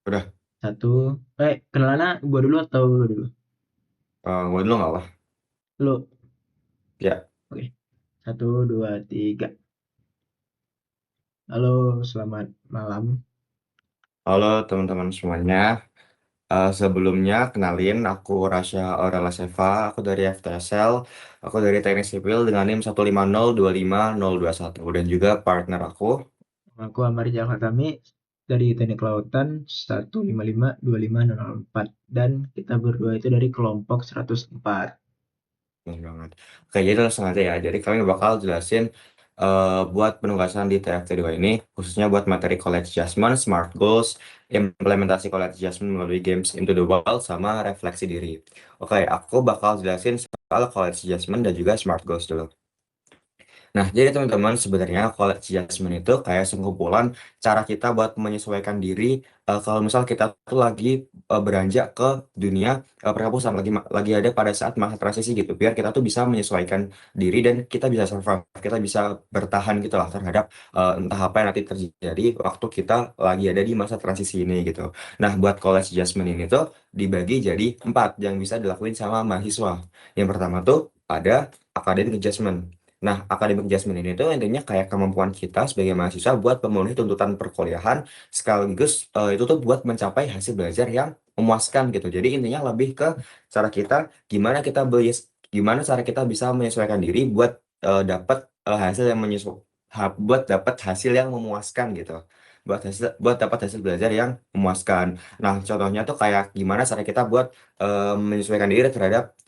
Udah, Satu, kenalannya gua dulu atau lu dulu? gue dulu nggak apa? Lu. Ya, Oke. Satu, dua, tiga. Halo, selamat malam. halo teman-teman semuanya. Sebelumnya kenalin, aku Rasya Aurela Seva, aku dari FTSL, aku dari Teknik Sipil dengan NIM 150250221 dan juga partner aku. Aku Amar Rijal Hatami dari Teknik Kelautan 1552504 dan kita berdua itu dari kelompok 104. Benar banget. Oke, jadi langsung aja ya. Jadi kami bakal jelasin buat penugasan di TFT2 ini, khususnya buat materi College Adjustment, Smart Goals, implementasi College Adjustment melalui Games into the Wild, sama refleksi diri. Oke, aku bakal jelasin soal College Adjustment dan juga Smart Goals dulu. Nah, jadi teman-teman sebenarnya college adjustment itu kayak sekumpulan cara kita buat menyesuaikan diri kalau misal kita tuh lagi beranjak ke dunia perkampusan lagi ada pada saat masa transisi gitu. Biar kita tuh bisa menyesuaikan diri dan kita bisa survive, kita bisa bertahan gitu lah terhadap entah apa yang nanti terjadi waktu kita lagi ada di masa transisi ini gitu. Nah, buat college adjustment ini tuh dibagi jadi 4 yang bisa dilakuin sama mahasiswa. Yang pertama tuh ada academic adjustment. Nah, academic adjustment ini tuh intinya kayak kemampuan kita sebagai mahasiswa buat memenuhi tuntutan perkuliahan, sekaligus itu tuh buat mencapai hasil belajar yang memuaskan gitu. Jadi intinya lebih ke cara kita gimana kita gimana cara kita bisa menyesuaikan diri buat dapat hasil yang buat dapat hasil yang memuaskan gitu. Buat dapat hasil belajar yang memuaskan. Nah, contohnya tuh kayak gimana cara kita buat menyesuaikan diri terhadap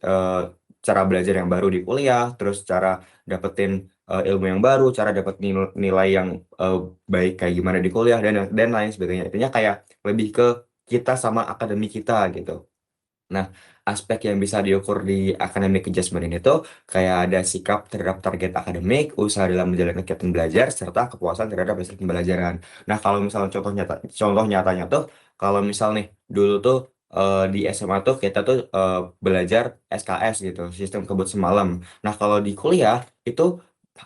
cara belajar yang baru di kuliah, terus cara dapetin ilmu yang baru, cara dapet nilai yang eh, baik kayak gimana di kuliah dan lain sebagainya. Intinya kayak lebih ke kita sama akademi kita gitu. Nah, aspek yang bisa diukur di academic adjustment ini tuh kayak ada sikap terhadap target akademik, usaha dalam menjalankan kegiatan belajar, serta kepuasan terhadap hasil pembelajaran. Nah, kalau misalnya contoh nyatanya tuh, kalau misal nih dulu tuh di SMA tuh kita tuh belajar SKS gitu, sistem kebut semalam. Nah, kalau di kuliah itu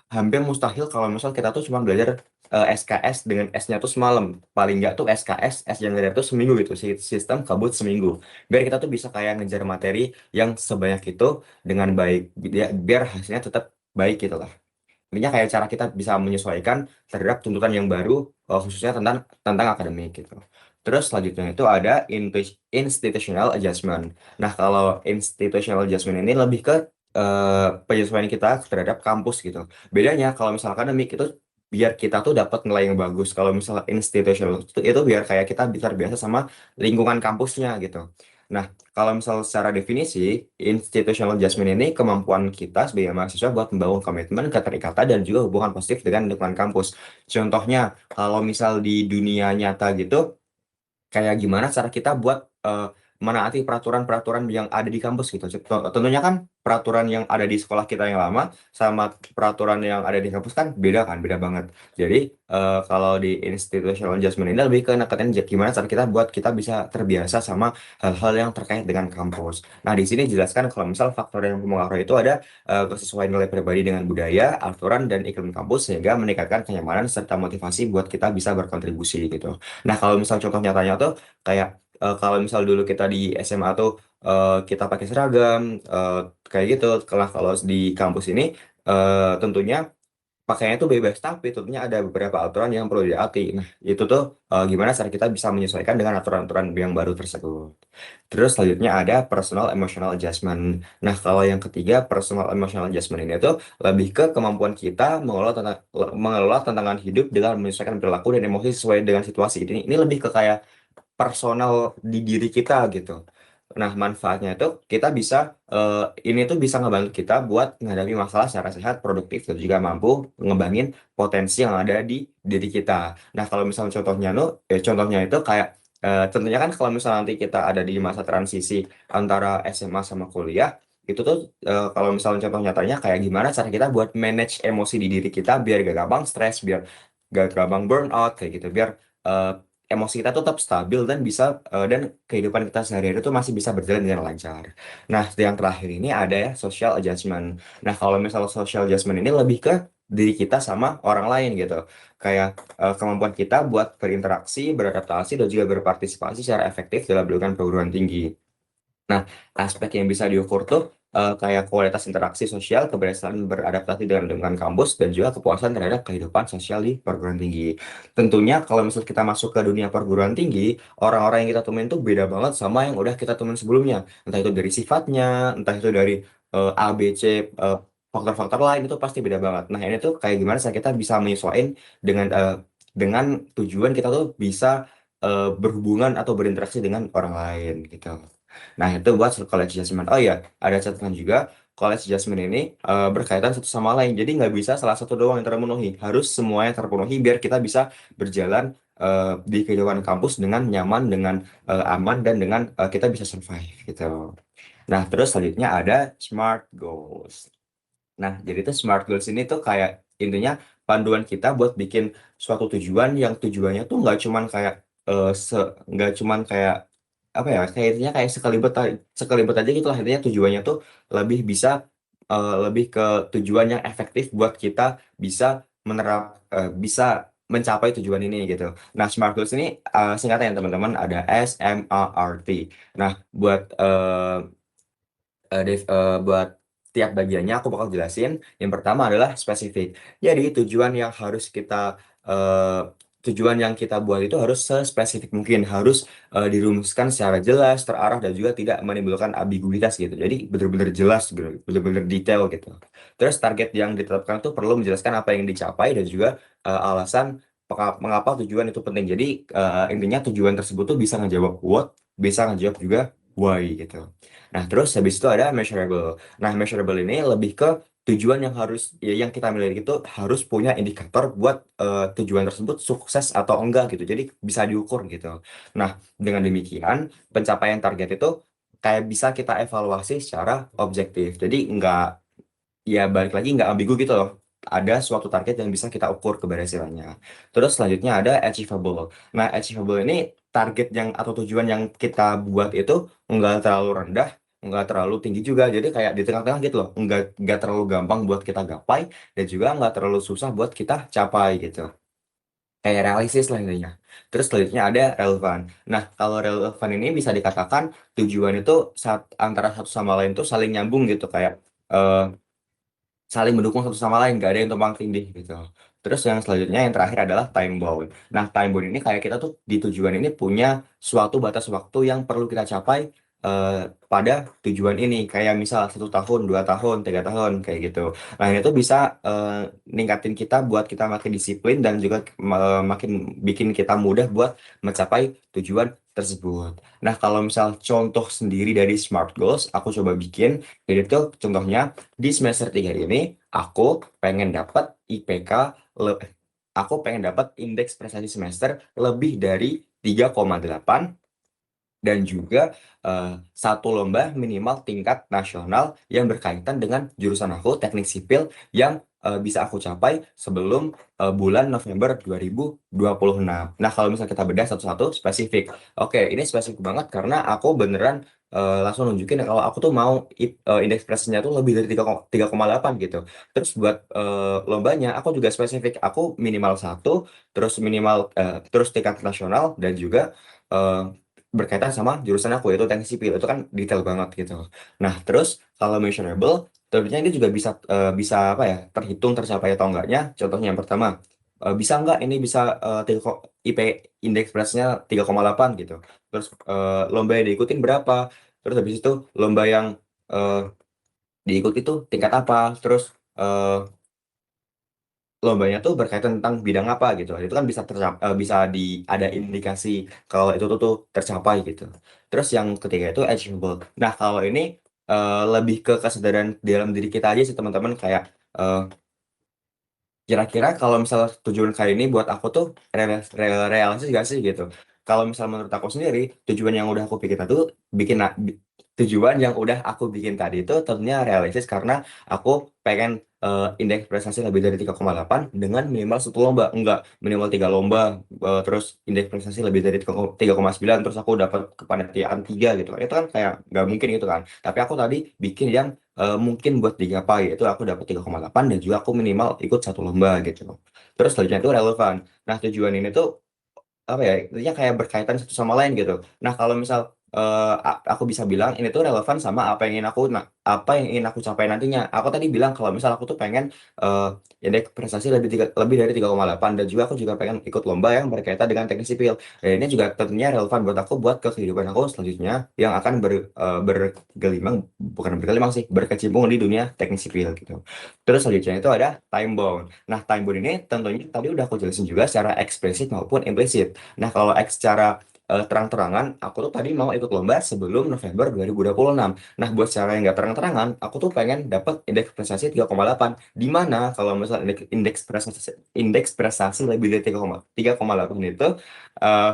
hampir mustahil kalau misal kita tuh cuma belajar SKS dengan S-nya tuh semalam. Paling nggak tuh SKS, S yang belajar tuh seminggu gitu, sistem kabut seminggu biar kita tuh bisa kayak ngejar materi yang sebanyak itu dengan baik biar hasilnya tetap baik gitu lah. Intinya kayak cara kita bisa menyesuaikan terhadap tuntutan yang baru khususnya tentang tentang akademik gitu. Terus selanjutnya itu ada institutional adjustment. Nah, kalau institutional adjustment ini lebih ke penyesuaian kita terhadap kampus gitu. Bedanya kalau misalkan akademik itu biar kita tuh dapat nilai yang bagus. Kalau misalnya institutional itu biar kayak kita bisa terbiasa sama lingkungan kampusnya gitu. Nah, kalau misal secara definisi, institutional adjustment ini kemampuan kita sebagai mahasiswa buat membangun komitmen, keterikatan, dan juga hubungan positif dengan lingkungan kampus. Contohnya, kalau misal di dunia nyata gitu, kayak gimana cara kita buat menaati peraturan-peraturan yang ada di kampus gitu. Tentunya kan peraturan yang ada di sekolah kita yang lama sama peraturan yang ada di kampus kan beda kan, beda banget. Jadi kalau di institutional adjustment ini lebih ke neketin gimana cara kita buat kita bisa terbiasa sama hal-hal yang terkait dengan kampus. Nah, di sini jelaskan kalau misal faktor yang mempengaruhi itu ada kesesuaian nilai pribadi dengan budaya, aturan, dan iklim kampus sehingga meningkatkan kenyamanan serta motivasi buat kita bisa berkontribusi gitu. Nah, kalau misal contoh nyatanya tuh kayak kalau misal dulu kita di SMA tuh kita pakai seragam kayak gitu. Kalau di kampus ini tentunya pakainya itu bebas, tapi tentunya ada beberapa aturan yang perlu ditaati. Nah, itu tuh gimana cara kita bisa menyesuaikan dengan aturan-aturan yang baru tersebut. Terus selanjutnya ada personal emotional adjustment. Nah, kalau yang ketiga personal emotional adjustment ini tuh lebih ke kemampuan kita mengelola tantangan hidup dengan menyesuaikan perilaku dan emosi sesuai dengan situasi. Ini lebih ke kayak personal di diri kita gitu. Nah, manfaatnya itu kita bisa ini tuh bisa ngebantu kita buat menghadapi masalah secara sehat, produktif, dan juga mampu ngembangin potensi yang ada di diri kita. Nah, kalau misalnya contohnya itu kayak tentunya kan kalau misalnya nanti kita ada di masa transisi antara SMA sama kuliah, itu tuh kalau misalnya contoh nyatanya kayak gimana cara kita buat manage emosi di diri kita biar gak gampang stres, biar gak gampang burnout kayak gitu, biar eh, emosi kita tuh tetap stabil dan bisa dan kehidupan kita sehari-hari itu masih bisa berjalan dengan lancar. Nah, yang terakhir ini ada ya social adjustment. Nah, kalau misalnya social adjustment ini lebih ke diri kita sama orang lain gitu. Kayak kemampuan kita buat berinteraksi, beradaptasi, dan juga berpartisipasi secara efektif dalam lingkungan perguruan tinggi. Nah, aspek yang bisa diukur tuh kayak kualitas interaksi sosial, keberhasilan beradaptasi dengan lingkungan kampus, dan juga kepuasan terhadap kehidupan sosial di perguruan tinggi. Tentunya kalau misalnya kita masuk ke dunia perguruan tinggi, orang-orang yang kita temuin tuh beda banget sama yang udah kita temuin sebelumnya. Entah itu dari sifatnya, entah itu dari A, B, C, faktor-faktor lain itu pasti beda banget. Nah, ini tuh kayak gimana sih kita bisa menyesuaikan dengan tujuan kita tuh bisa berhubungan atau berinteraksi dengan orang lain gitu. Nah, itu buat college adjustment. Oh iya, ada catatan juga, college adjustment ini berkaitan satu sama lain. Jadi nggak bisa salah satu doang yang terpenuhi. Harus semuanya terpenuhi biar kita bisa berjalan di kehidupan kampus dengan nyaman, dengan aman, dan dengan kita bisa survive gitu. Nah, terus selanjutnya ada SMART goals. Nah, jadi tuh SMART goals ini tuh kayak intinya panduan kita buat bikin suatu tujuan yang tujuannya tuh nggak cuman kayak apa ya, kayak intinya kayak sekelibet aja gitu lah. Intinya tujuannya tuh lebih bisa lebih ke tujuan yang efektif buat kita bisa bisa mencapai tujuan ini gitu. Nah, SMART goals ini singkatnya teman-teman ada SMART. Nah, buat tiap bagiannya aku bakal jelasin. Yang pertama adalah spesifik. Jadi eh, tujuan yang kita buat itu harus sespesifik mungkin, harus dirumuskan secara jelas, terarah, dan juga tidak menimbulkan ambiguitas gitu. Jadi benar-benar jelas gitu, benar-benar detail gitu. Terus target yang ditetapkan itu perlu menjelaskan apa yang dicapai dan juga alasan mengapa tujuan itu penting. Jadi intinya tujuan tersebut tuh bisa ngejawab what, bisa ngejawab juga why gitu. Nah, terus habis itu ada measurable. Nah, measurable ini lebih ke tujuan yang yang kita miliki itu harus punya indikator buat tujuan tersebut sukses atau enggak gitu. Jadi bisa diukur gitu. Nah, dengan demikian pencapaian target itu kayak bisa kita evaluasi secara objektif. Jadi ya balik lagi nggak ambigu gitu loh. Ada suatu target yang bisa kita ukur keberhasilannya. Terus selanjutnya ada achievable. Nah, achievable ini target yang atau tujuan yang kita buat itu nggak terlalu rendah, nggak terlalu tinggi juga. Jadi kayak di tengah-tengah gitu loh. Nggak terlalu gampang buat kita gapai dan juga nggak terlalu susah buat kita capai gitu. Kayak realistis lah intinya. Terus selanjutnya ada relevan. Nah, kalau relevan ini bisa dikatakan tujuan itu antara satu sama lain tuh saling nyambung gitu kayak eh, saling mendukung satu sama lain, gak ada yang tumpang tindih gitu. Terus yang selanjutnya yang terakhir adalah time bound. Nah, time bound ini kayak kita tuh di tujuan ini punya suatu batas waktu yang perlu kita capai eh, pada tujuan ini. Kayak misal 1 tahun, 2 tahun, 3 tahun kayak gitu. Nah, ini tuh bisa ningkatin kita buat kita makin disiplin dan juga makin bikin kita mudah buat mencapai tujuan tersebut. Nah, kalau misal contoh sendiri dari SMART Goals, aku coba bikin. Jadi itu contohnya di semester 3 ini aku pengen dapat IPK le- aku pengen dapat indeks prestasi semester lebih dari 3,8 dan juga satu lomba minimal tingkat nasional yang berkaitan dengan jurusan aku teknik sipil yang bisa aku capai sebelum bulan November 2026. Nah, kalau misalnya kita bedah satu-satu spesifik. Oke, ini spesifik banget karena aku beneran langsung nunjukin kalau aku tuh mau indeks prestasinya tuh lebih dari 3,8 gitu. Terus buat lombanya aku juga spesifik. Aku minimal satu, terus tingkat nasional dan juga eh, berkaitan sama jurusan aku yaitu teknik sipil itu kan detail banget gitu. Nah, terus kalau measurable tentunya ini juga bisa apa ya, terhitung tercapai atau enggaknya. Contohnya yang pertama, bisa enggak ini bisa IP indeks presnya 3,8 gitu. Terus lomba yang diikutin berapa? Terus habis itu lomba yang eh, diikuti itu tingkat apa? Terus eh, lombanya tuh berkaitan tentang bidang apa gitu. Itu kan bisa ada indikasi kalau itu tuh tercapai gitu. Terus yang ketiga itu achievable. Nah, kalau ini lebih ke kesadaran dalam diri kita aja sih teman-teman kayak eh, kira-kira kalau misalnya tujuan kali ini buat aku tuh realistis gak sih gitu. Kalau misal menurut aku sendiri, tujuan yang udah aku bikin tadi bikin tujuan yang udah aku bikin tadi itu tentunya realistis karena aku pengen indeks prestasi lebih dari 3,8 dengan minimal satu lomba. Enggak, minimal 3 lomba, terus indeks prestasi lebih dari 3,9, terus aku dapat kepanitiaan 3 gitu kan. Itu kan kayak nggak mungkin gitu kan. Tapi aku tadi bikin yang mungkin buat digapai, itu aku dapat 3,8 dan juga aku minimal ikut satu lomba gitu. Terus selanjutnya itu relevan. Nah, tujuan ini tuh apa ya, intinya kayak berkaitan satu sama lain gitu. Nah, kalau misal aku bisa bilang ini tuh relevan sama apa yang ingin aku capai nantinya. Aku tadi bilang kalau misal aku tuh pengen uh, indeks prestasi lebih dari 3,8 dan juga aku juga pengen ikut lomba yang berkaitan dengan teknik sipil. Dan ini juga tentunya relevan buat aku buat ke kehidupan aku selanjutnya yang akan bergelimang, bukan bergelimang sih, berkecimpung di dunia teknik sipil gitu. Terus selanjutnya itu ada time bound. Nah, time bound ini tentunya tadi udah aku jelasin juga secara eksplisit maupun implisit. Nah, kalau secara terang-terangan, aku tuh tadi mau ikut lomba sebelum November 2026. Nah, buat cara yang nggak terang-terangan, aku tuh pengen dapat indeks prestasi 3,8. Di mana kalau misalnya indeks prestasi lebih dari 3,8 itu eh,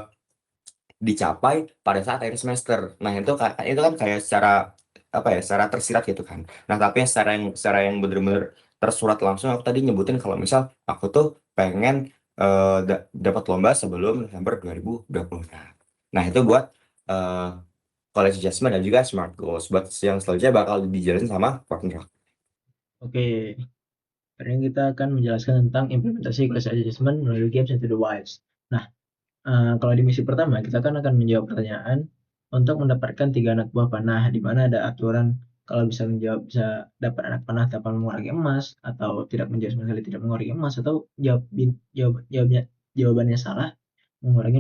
dicapai pada saat akhir semester. Nah, itu kan kayak secara apa ya, secara tersirat gitu kan. Nah, tapi yang secara yang benar-benar tersurat langsung, aku tadi nyebutin kalau misal aku tuh pengen dapat lomba sebelum November 2026. Nah, itu buat eh, college adjustment dan juga smart goals. Buat yang selanjutnya bakal dijelasin sama partner. Oke, hari ini kita akan menjelaskan tentang implementasi college adjustment melalui games into the wilds. Nah, kalau di misi pertama, kita akan menjawab pertanyaan untuk mendapatkan 3 anak buah panah, di mana ada aturan kalau bisa dapat anak panah tanpa mengurangi emas, atau tidak menjawab sama sekali tidak mengurangi emas, atau jawabannya salah mengurangi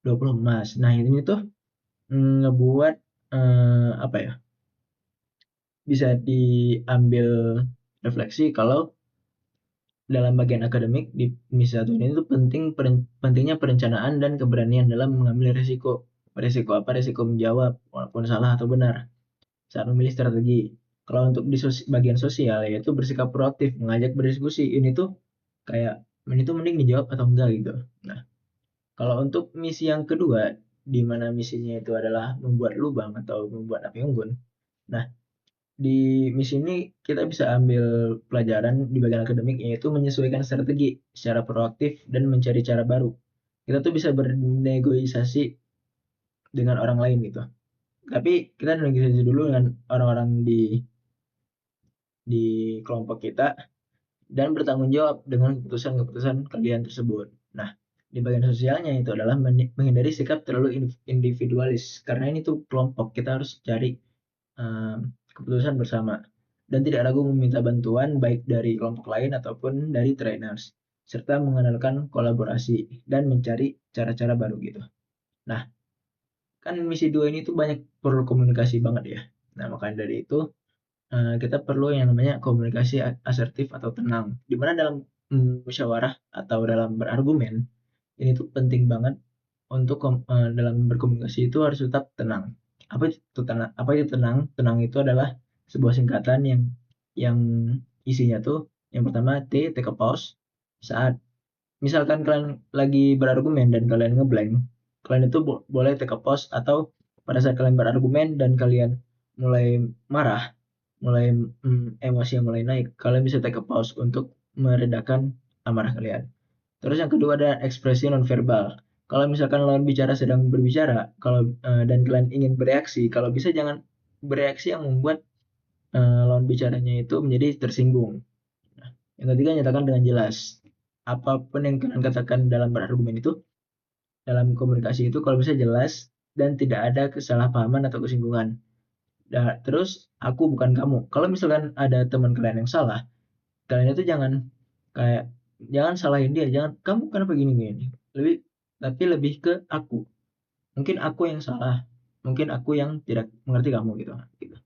20 emas. Nah, ini tuh ngebuat apa ya? Bisa diambil refleksi kalau dalam bagian akademik di misi satu ini tuh pentingnya perencanaan dan keberanian dalam mengambil risiko. Risiko apa? Risiko menjawab walaupun salah atau benar saat memilih strategi. Kalau untuk di bagian sosial yaitu bersikap proaktif, mengajak berdiskusi. Ini tuh kayak ini tuh mending dijawab atau enggak gitu. Nah, kalau untuk misi yang kedua, di mana misinya itu adalah membuat lubang atau membuat api unggun. Nah, di misi ini kita bisa ambil pelajaran di bagian akademik yaitu menyesuaikan strategi secara proaktif dan mencari cara baru. Kita tuh bisa bernegosiasi dengan orang lain gitu. Tapi kita negosiasi dulu dengan orang-orang di kelompok kita dan bertanggung jawab dengan keputusan-keputusan kalian tersebut. Nah, di bagian sosialnya itu adalah menghindari sikap terlalu individualis karena ini tuh kelompok, kita harus cari keputusan bersama dan tidak ragu meminta bantuan baik dari kelompok lain ataupun dari trainers serta mengandalkan kolaborasi dan mencari cara-cara baru gitu. Nah, kan misi 2 ini tuh banyak perlu komunikasi banget ya. Nah, makanya dari itu kita perlu yang namanya komunikasi asertif atau tenang. Di mana dalam musyawarah atau dalam berargumen ini tuh penting banget untuk dalam berkomunikasi itu harus tetap tenang. Apa itu tenang? Apa itu tenang? Tenang itu adalah sebuah singkatan yang isinya tuh yang pertama T, take a pause. Saat misalkan kalian lagi berargumen dan kalian ngeblank, kalian itu boleh take a pause, atau pada saat kalian berargumen dan kalian mulai marah, mulai emosi yang mulai naik, kalian bisa take a pause untuk meredakan amarah kalian. Terus yang kedua ada ekspresi nonverbal. Kalau misalkan lawan bicara sedang berbicara, dan kalian ingin bereaksi, kalau bisa jangan bereaksi yang membuat lawan bicaranya itu menjadi tersinggung. Nah, yang ketiga nyatakan dengan jelas. Apapun yang kalian katakan dalam berargumen itu, dalam komunikasi itu kalau bisa jelas dan tidak ada kesalahpahaman atau kesinggungan. Nah, terus aku bukan kamu. Kalau misalkan ada teman kalian yang salah, kalian itu kayak jangan salahin dia, jangan kamu kenapa gini gini. Lebih ke aku. Mungkin aku yang salah, mungkin aku yang tidak mengerti kamu gitu. Gitu.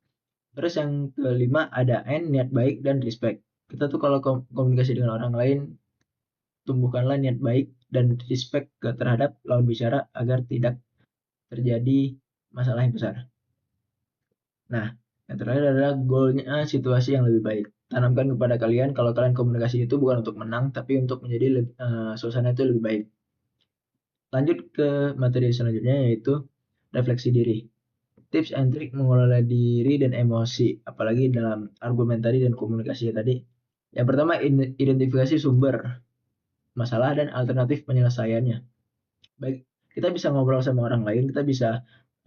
Terus yang kelima ada N, niat baik dan respect. Kita tuh kalau komunikasi dengan orang lain, tumbuhkanlah niat baik dan respect terhadap lawan bicara agar tidak terjadi masalah yang besar. Nah, yang terakhir adalah goalnya situasi yang lebih baik. Tanamkan kepada kalian kalau kalian komunikasi itu bukan untuk menang, tapi untuk menjadi suasana itu lebih baik. Lanjut ke materi selanjutnya yaitu refleksi diri. tips and trik mengelola diri dan emosi, apalagi dalam argumen tadi dan komunikasi tadi. Yang pertama, identifikasi sumber masalah dan alternatif penyelesaiannya. Baik, kita bisa ngobrol sama orang lain, kita bisa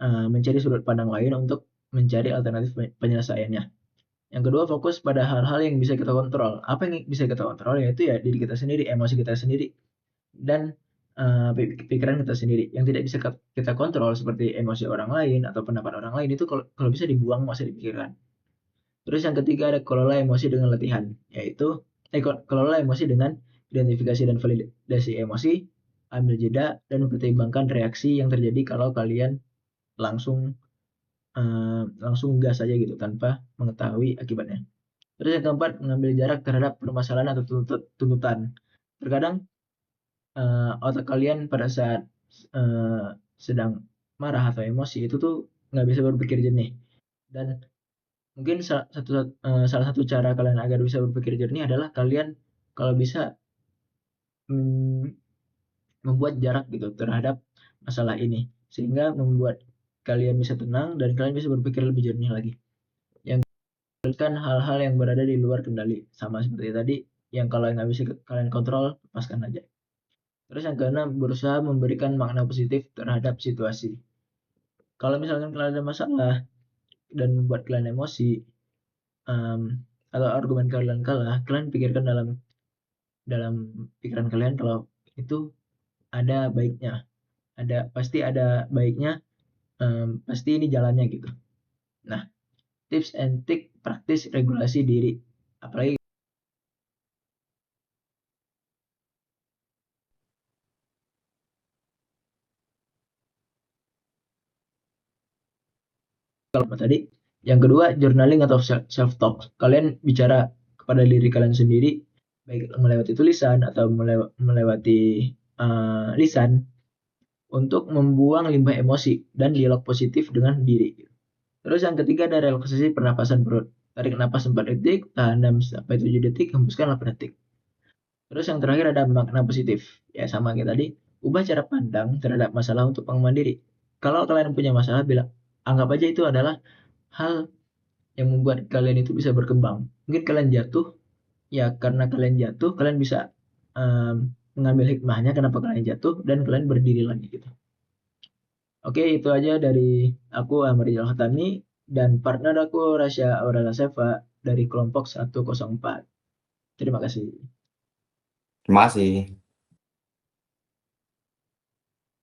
mencari sudut pandang lain untuk mencari alternatif penyelesaiannya. Yang kedua, fokus pada hal-hal yang bisa kita kontrol. Apa yang bisa kita kontrol? Yaitu ya diri kita sendiri, emosi kita sendiri, dan pikiran kita sendiri. Yang tidak bisa kita kontrol seperti emosi orang lain atau pendapat orang lain itu kalau bisa dibuang, masa dipikirkan. Terus yang ketiga ada kelola emosi dengan latihan, yaitu kelola emosi dengan identifikasi dan validasi emosi, ambil jeda dan mempertimbangkan reaksi yang terjadi kalau kalian langsung langsung gas saja gitu tanpa mengetahui akibatnya. Terus yang keempat, mengambil jarak terhadap permasalahan atau tuntutan. Terkadang otak kalian pada saat sedang marah atau emosi itu tuh nggak bisa berpikir jernih. Dan mungkin salah satu cara kalian agar bisa berpikir jernih adalah kalian kalau bisa membuat jarak gitu terhadap masalah ini, sehingga membuat kalian bisa tenang dan kalian bisa berpikir lebih jernih lagi. Yang kan hal-hal yang berada di luar kendali, sama seperti tadi, yang kalau nggak bisa kalian kontrol, lepaskan aja. Terus yang keenam, berusaha memberikan makna positif terhadap situasi. Kalau misalkan kalian ada masalah dan membuat kalian emosi, atau argumen kalian kalah, kalian pikirkan dalam pikiran kalian kalau itu ada baiknya, pasti ada baiknya, pasti ini jalannya gitu. Nah, tips and trick praktis regulasi diri, apalagi kalau tadi. Yang kedua, journaling atau self talk. Kalian bicara kepada diri kalian sendiri, baik melewati tulisan atau melewati lisan, untuk membuang limbah emosi dan dialog positif dengan diri. Terus yang ketiga ada relaksasi pernapasan perut. Tarik napas 4 detik, tahan 6 sampai 7 detik, hembuskan 8 detik. Terus yang terakhir ada makna positif. Ya sama kayak tadi, ubah cara pandang terhadap masalah untuk pengembangan diri. Kalau kalian punya masalah, anggap aja itu adalah hal yang membuat kalian itu bisa berkembang. Mungkin kalian jatuh, ya karena kalian jatuh, kalian bisa mengambil hikmahnya kenapa kalian jatuh dan kalian berdiri lagi gitu. Oke, itu aja dari aku Ahmad Rizal Khatami dan partner aku Rasya Aurela Seva dari kelompok 104. Terima kasih. Terima kasih.